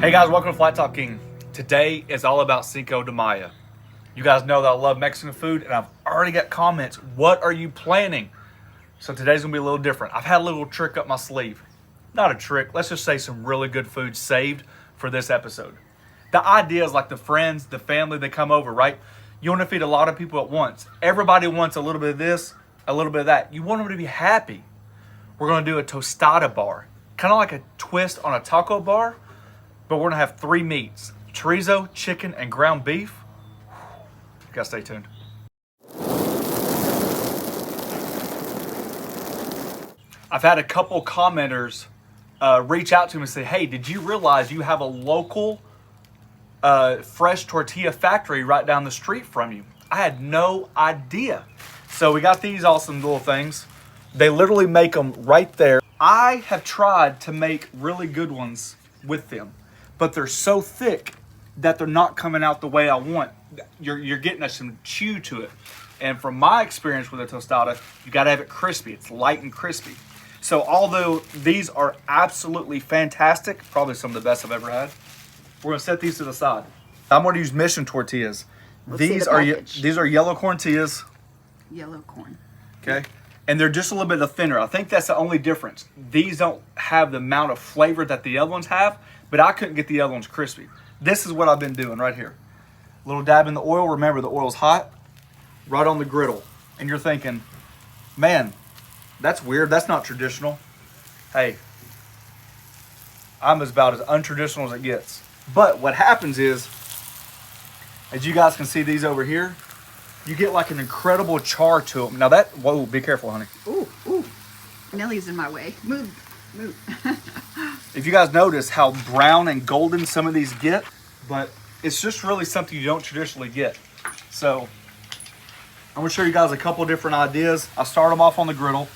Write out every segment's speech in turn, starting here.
Hey guys, welcome to Flat Talking. Today is all about Cinco de Mayo. You guys know that I love Mexican food, and I've already got comments. What are you planning? So today's gonna be a little different. I've had a little trick up my sleeve. Not a trick, let's just say some really good food saved for this episode. The idea is like the friends, the family, they come over, right? You wanna feed a lot of people at once. Everybody wants a little bit of this, a little bit of that. You want them to be happy. We're gonna do a tostada bar. Kind of like a twist on a taco bar, but we're gonna have 3 meats: chorizo, chicken, and ground beef. You gotta stay tuned. I've had a couple commenters reach out to me and say, hey, did you realize you have a local fresh tortilla factory right down the street from you? I had no idea. So we got these awesome little things. They literally make them right there. I have tried to make really good ones with them, but they're so thick that they're not coming out the way I want. You're getting some chew to it. And from my experience with a tostada, you gotta have it crispy. It's light and crispy. So although these are absolutely fantastic, probably some of the best I've ever had, we're gonna set these to the side. I'm gonna use mission tortillas. These are yellow corn tortillas. Yellow corn. Okay. And they're just a little bit thinner. I think that's the only difference. These don't have the amount of flavor that the other ones have, but I couldn't get the other ones crispy. This is what I've been doing right here. A little dab in the oil. Remember, the oil's hot, right on the griddle. And you're thinking, man, that's weird. That's not traditional. Hey, I'm about as untraditional as it gets. But what happens is, as you guys can see these over here, you get like an incredible char to them. Now that, whoa, be careful, honey. Ooh, ooh. Nellie's in my way. Move, move. If you guys notice how brown and golden some of these get, but it's just really something you don't traditionally get. So I'm gonna show you guys a couple different ideas. I start them off on the griddle.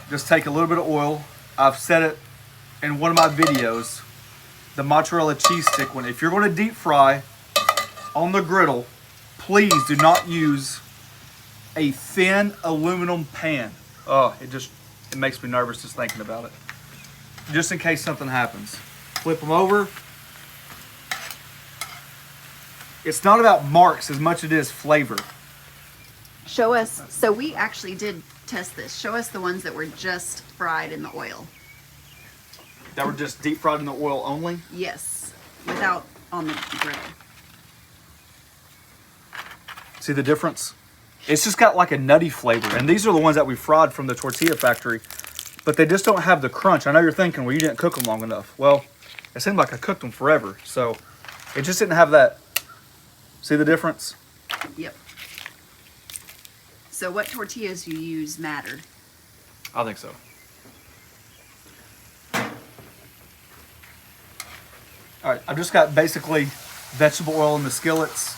Just take a little bit of oil. I've said it in one of my videos, the mozzarella cheese stick one. If you're gonna deep fry on the griddle, please do not use a thin aluminum pan. Oh, it makes me nervous just thinking about it. Just in case something happens. Flip them over. It's not about marks as much as it is flavor. Show us. So we actually did test this. Show us the ones that were just fried in the oil. That were just deep fried in the oil only? Yes, without on the griddle. See the difference? It's just got like a nutty flavor. And these are the ones that we fried from the tortilla factory, but they just don't have the crunch. I know you're thinking, well, you didn't cook them long enough. Well, it seemed like I cooked them forever. So it just didn't have that. See the difference? Yep. So what tortillas you use matter. I think so. All right, I've just got basically vegetable oil in the skillets.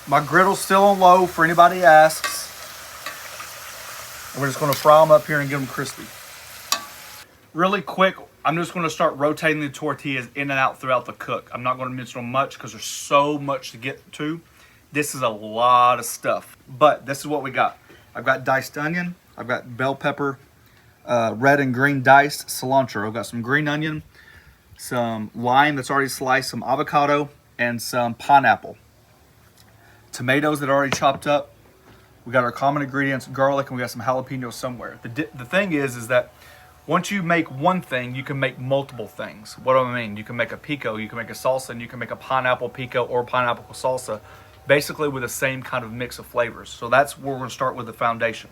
My griddle's still on low for anybody who asks. And we're just gonna fry them up here and get them crispy. Really quick, I'm just gonna start rotating the tortillas in and out throughout the cook. I'm not gonna mention them much because there's so much to get to. This is a lot of stuff, but this is what we got. I've got diced onion, I've got bell pepper, red and green diced cilantro. I've got some green onion, some lime that's already sliced, some avocado, and some pineapple. Tomatoes that are already chopped up. We got our common ingredients, garlic, and we got some jalapenos somewhere. The thing is that once you make one thing, you can make multiple things. What do I mean? You can make a pico, you can make a salsa, and you can make a pineapple pico or pineapple salsa, basically with the same kind of mix of flavors. So that's where we're gonna start with the foundation.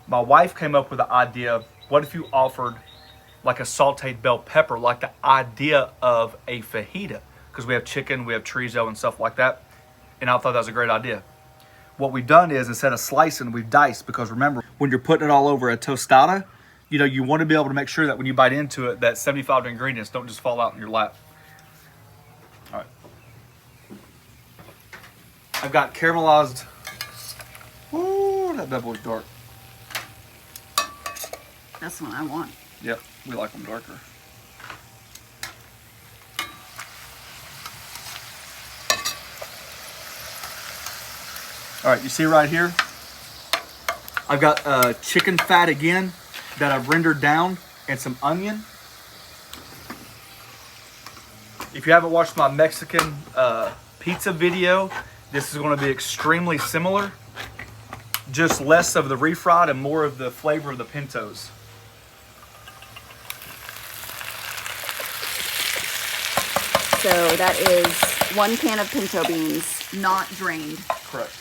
My wife came up with the idea, what if you offered like a sauteed bell pepper, like the idea of a fajita? Because we have chicken, we have chorizo and stuff like that. And I thought that was a great idea. What we've done is, instead of slicing, we've diced, because remember, when you're putting it all over a tostada, you know, you want to be able to make sure that when you bite into it, that 75 ingredients don't just fall out in your lap. All right. I've got caramelized. Ooh, that bad boy's dark. That's the one I want. Yep, we like them darker. All right, you see right here, I've got chicken fat again that I've rendered down, and some onion. If you haven't watched my Mexican pizza video, this is going to be extremely similar. Just less of the refried and more of the flavor of the pintos. So that is 1 can of pinto beans, not drained. Correct.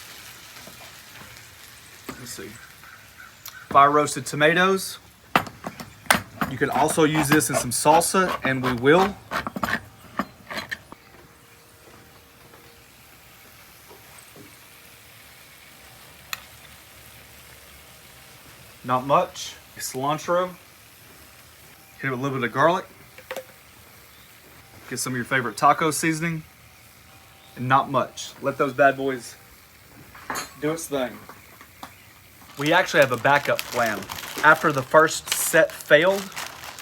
Let's see. Fire roasted tomatoes. You can also use this in some salsa, and we will. Not much. Cilantro. Hit it with a little bit of garlic. Get some of your favorite taco seasoning. And not much. Let those bad boys do its thing. We actually have a backup plan. After the first set failed,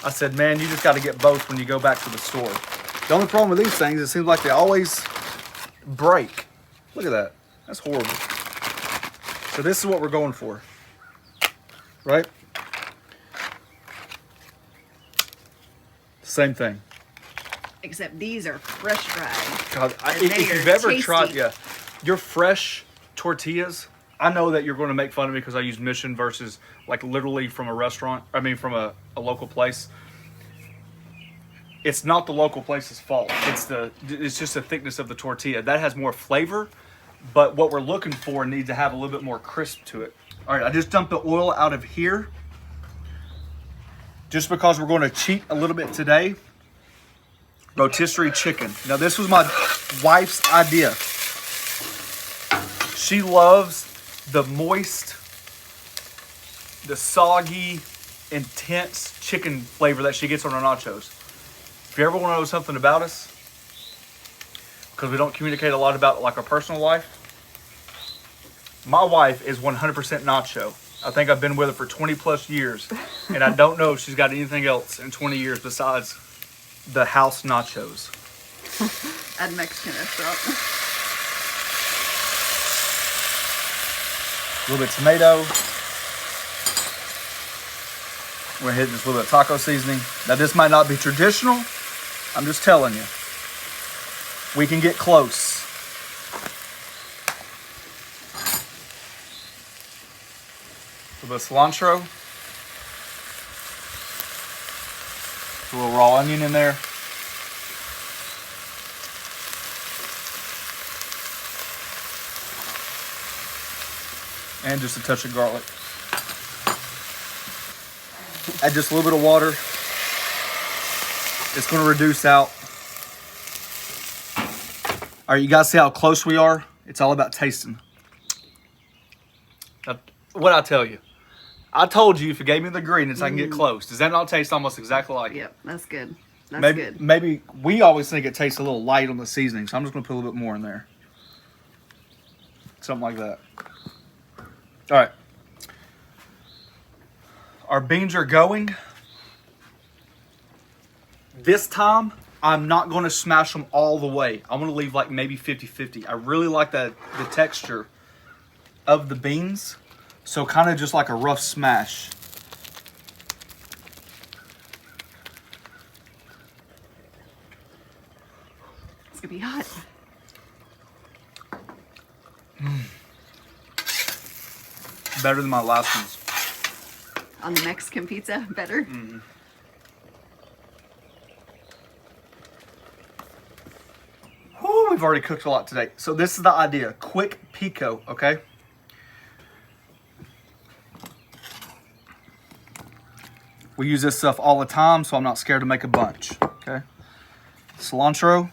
I said, man, you just got to get both when you go back to the store. The only problem with these things, it seems like they always break. Look at that. That's horrible. So this is what we're going for. Right? Same thing. Except these are fresh dried. God, And if they you've are ever tasty. tried, your fresh tortillas, I know that you're going to make fun of me because I use Mission versus like literally from a restaurant. I mean, from a local place. It's not the local place's fault. It's just the thickness of the tortilla. That has more flavor, but what we're looking for needs to have a little bit more crisp to it. All right, I just dumped the oil out of here. Just because we're going to cheat a little bit today. Rotisserie chicken. Now this was my wife's idea. She loves the moist, the soggy, intense chicken flavor that she gets on her nachos. If you ever want to know something about us, because we don't communicate a lot about like our personal life, my wife is 100% nacho. I think I've been with her for 20 plus years, and I don't know if she's got anything else in 20 years besides the house nachos. At a Mexican restaurant. A little bit of tomato. We're gonna hit this with a little bit of taco seasoning. Now this might not be traditional. I'm just telling you. We can get close. A little bit of cilantro. A little raw onion in there. And just a touch of garlic. Add just a little bit of water. It's going to reduce out. All right, you guys see how close we are? It's all about tasting. Now, what'd I tell you? I told you if you gave me the ingredients, I can get close. Does that not taste almost exactly like it? Yep, that's good. That's Maybe, good. maybe we always think it tastes a little light on the seasoning, so I'm just going to put a little bit more in there. Something like that. All right. Our beans are going. This time, I'm not going to smash them all the way. I'm going to leave like maybe 50-50. I really like the texture of the beans. So kind of just like a rough smash. It's gonna be hot. Better than my last ones. On the Mexican pizza, better. Whew, we've already cooked a lot today. So this is the idea. Quick pico, okay? We use this stuff all the time, so I'm not scared to make a bunch, okay? Cilantro.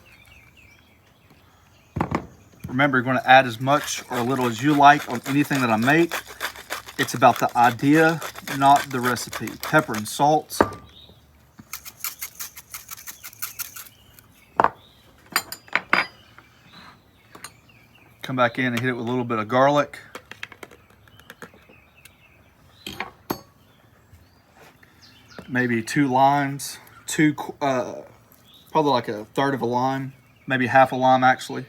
Remember, you're going to add as much or a little as you like on anything that I make. It's about the idea, not the recipe. Pepper and salt. Come back in and hit it with a little bit of garlic. Maybe 2 limes, probably like a third of a lime, maybe half a lime actually.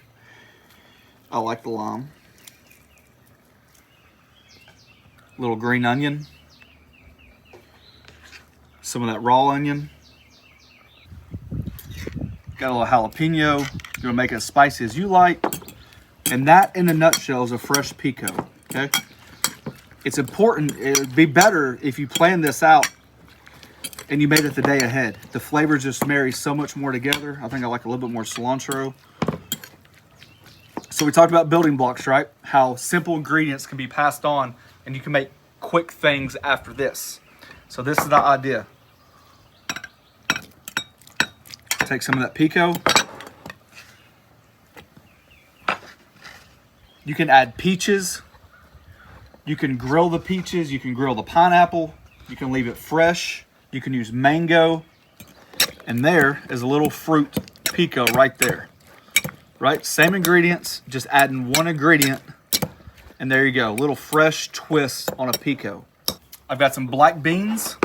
I like the lime. Little green onion. Some of that raw onion. Got a little jalapeno. You're gonna make it as spicy as you like. And that, in a nutshell, is a fresh pico. Okay. It's important. It would be better if you planned this out and you made it the day ahead. The flavors just marry so much more together. I think I like a little bit more cilantro. So we talked about building blocks, right? How simple ingredients can be passed on and you can make quick things after this. So this is the idea. Take some of that pico. You can add peaches. You can grill the peaches. You can grill the pineapple. You can leave it fresh. You can use mango. And there is a little fruit pico right there. Right? Same ingredients, just adding one ingredient. And there you go. A little fresh twist on a pico. I've got some black beans.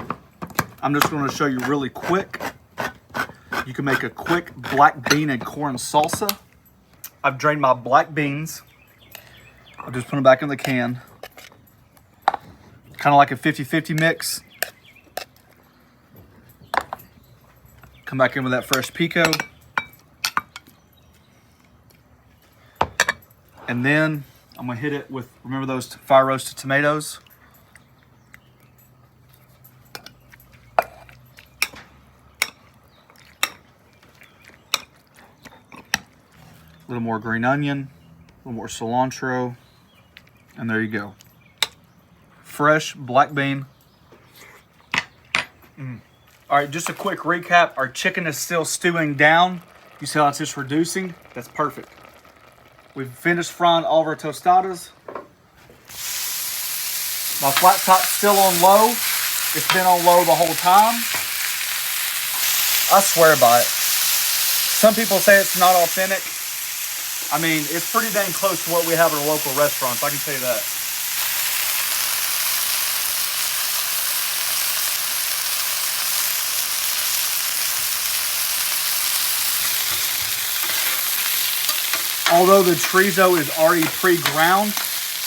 I'm just going to show you really quick. You can make a quick black bean and corn salsa. I've drained my black beans. I'll just put them back in the can. Kind of like a 50-50 mix. Come back in with that fresh pico. And then I'm gonna hit it with, remember those fire roasted tomatoes? A little more green onion, a little more cilantro, and there you go. Fresh black bean. All right, just a quick recap. Our chicken is still stewing down. You see how it's just reducing? That's perfect. We've finished frying all of our tostadas. My flat top's still on low. It's been on low the whole time. I swear by it. Some people say it's not authentic. I mean, it's pretty dang close to what we have at our local restaurants, I can tell you that. Although the chorizo is already pre-ground,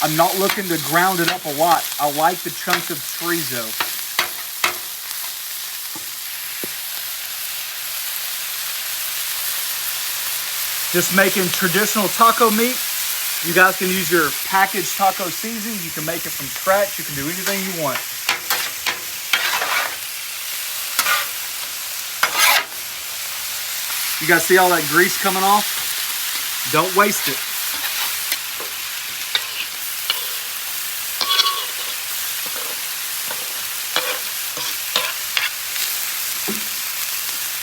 I'm not looking to ground it up a lot. I like the chunks of chorizo. Just making traditional taco meat. You guys can use your packaged taco seasoning. You can make it from scratch. You can do anything you want. You guys see all that grease coming off? Don't waste it.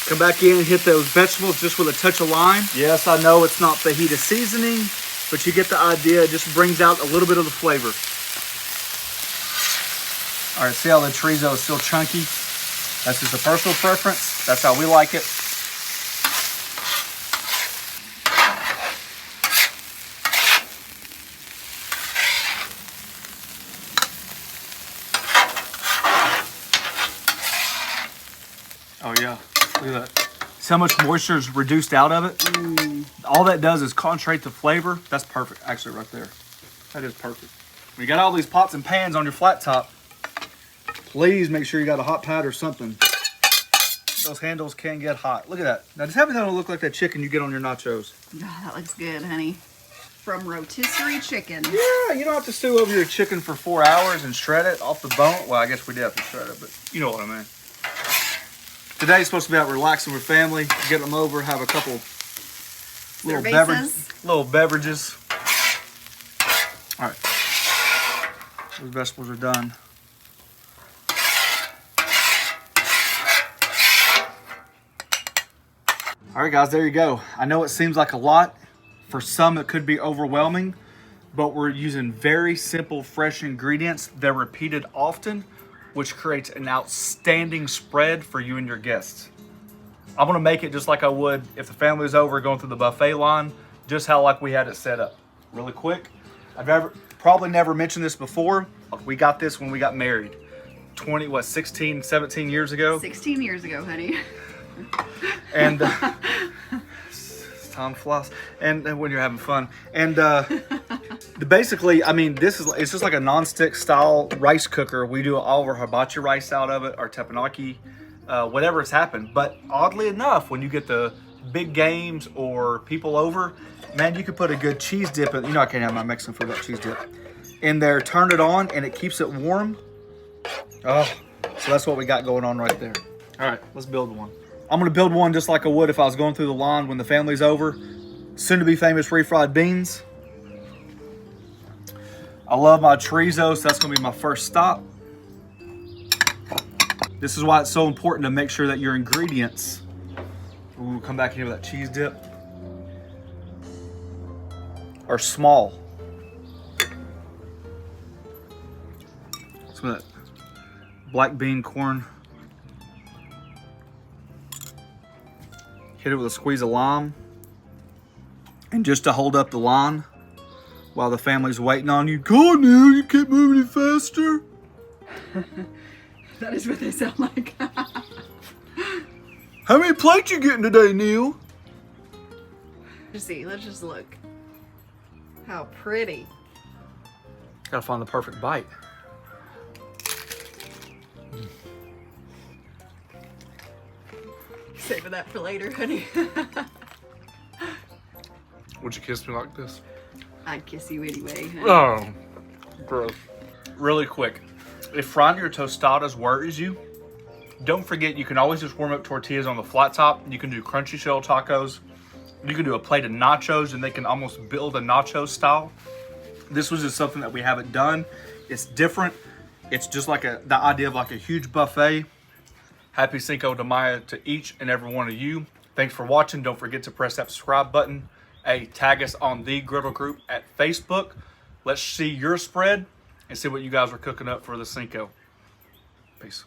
Come back in and hit those vegetables just with a touch of lime. Yes, I know it's not fajita seasoning, but you get the idea. It just brings out a little bit of the flavor. All right, see how the chorizo is still chunky? That's just a personal preference. That's how we like it. Oh yeah, look at that. See how much moisture is reduced out of it? All that does is concentrate the flavor. That's perfect, actually, right there. That is perfect. When you got all these pots and pans on your flat top, please make sure you got a hot pad or something. Those handles can get hot. Look at that. Now just have it look like that chicken you get on your nachos. Oh, that looks good, honey. From Rotisserie Chicken. Yeah, you don't have to stew over your chicken for 4 hours and shred it off the bone. Well, I guess we did have to shred it, but you know what I mean. Today's supposed to be about relaxing with family, get them over, have a couple little beverages. All right, those vegetables are done. All right, guys, there you go. I know it seems like a lot. For some, it could be overwhelming, but we're using very simple, fresh ingredients. They're repeated often, which creates an outstanding spread for you and your guests. I'm gonna make it just like I would if the family was over going through the buffet line, just how like we had it set up. Really quick. I've probably never mentioned this before. We got this when we got married. 16, 17 years ago. 16 years ago, honey. And time flies. And when you're having fun. And basically, I mean, it's just like a non-stick style rice cooker. We do all of our hibachi rice out of it, our teppanyaki, whatever has happened. But oddly enough, when you get the big games or people over, man, you could put a good cheese dip in. You know I can't have my Mexican food without cheese dip. In there, turn it on, and it keeps it warm. Oh, so that's what we got going on right there. All right, let's build one. I'm gonna build one just like I would if I was going through the line when the family's over. Soon to be famous refried beans. I love my chorizo, so that's gonna be my first stop. This is why it's so important to make sure that your ingredients, we'll come back here with that cheese dip, are small. Some of that black bean corn. Hit it with a squeeze of lime. And just to hold up the line while the family's waiting on you. Go on now, you can't move any faster. That is what they sound like. How many plates you getting today, Neil? Let's see, let's just look. How pretty. Gotta find the perfect bite. Saving that for later, honey. Would you kiss me like this? I'd kiss you anyway. Honey. Oh, gross. Really quick, if frying your tostadas worries you, don't forget you can always just warm up tortillas on the flat top. You can do crunchy shell tacos. You can do a plate of nachos and they can almost build a nacho style. This was just something that we haven't done. It's different. It's just like the idea of like a huge buffet. Happy Cinco de Mayo to each and every one of you. Thanks for watching. Don't forget to press that subscribe button. Hey, tag us on the Griddle Group at Facebook. Let's see your spread and see what you guys are cooking up for the Cinco. Peace.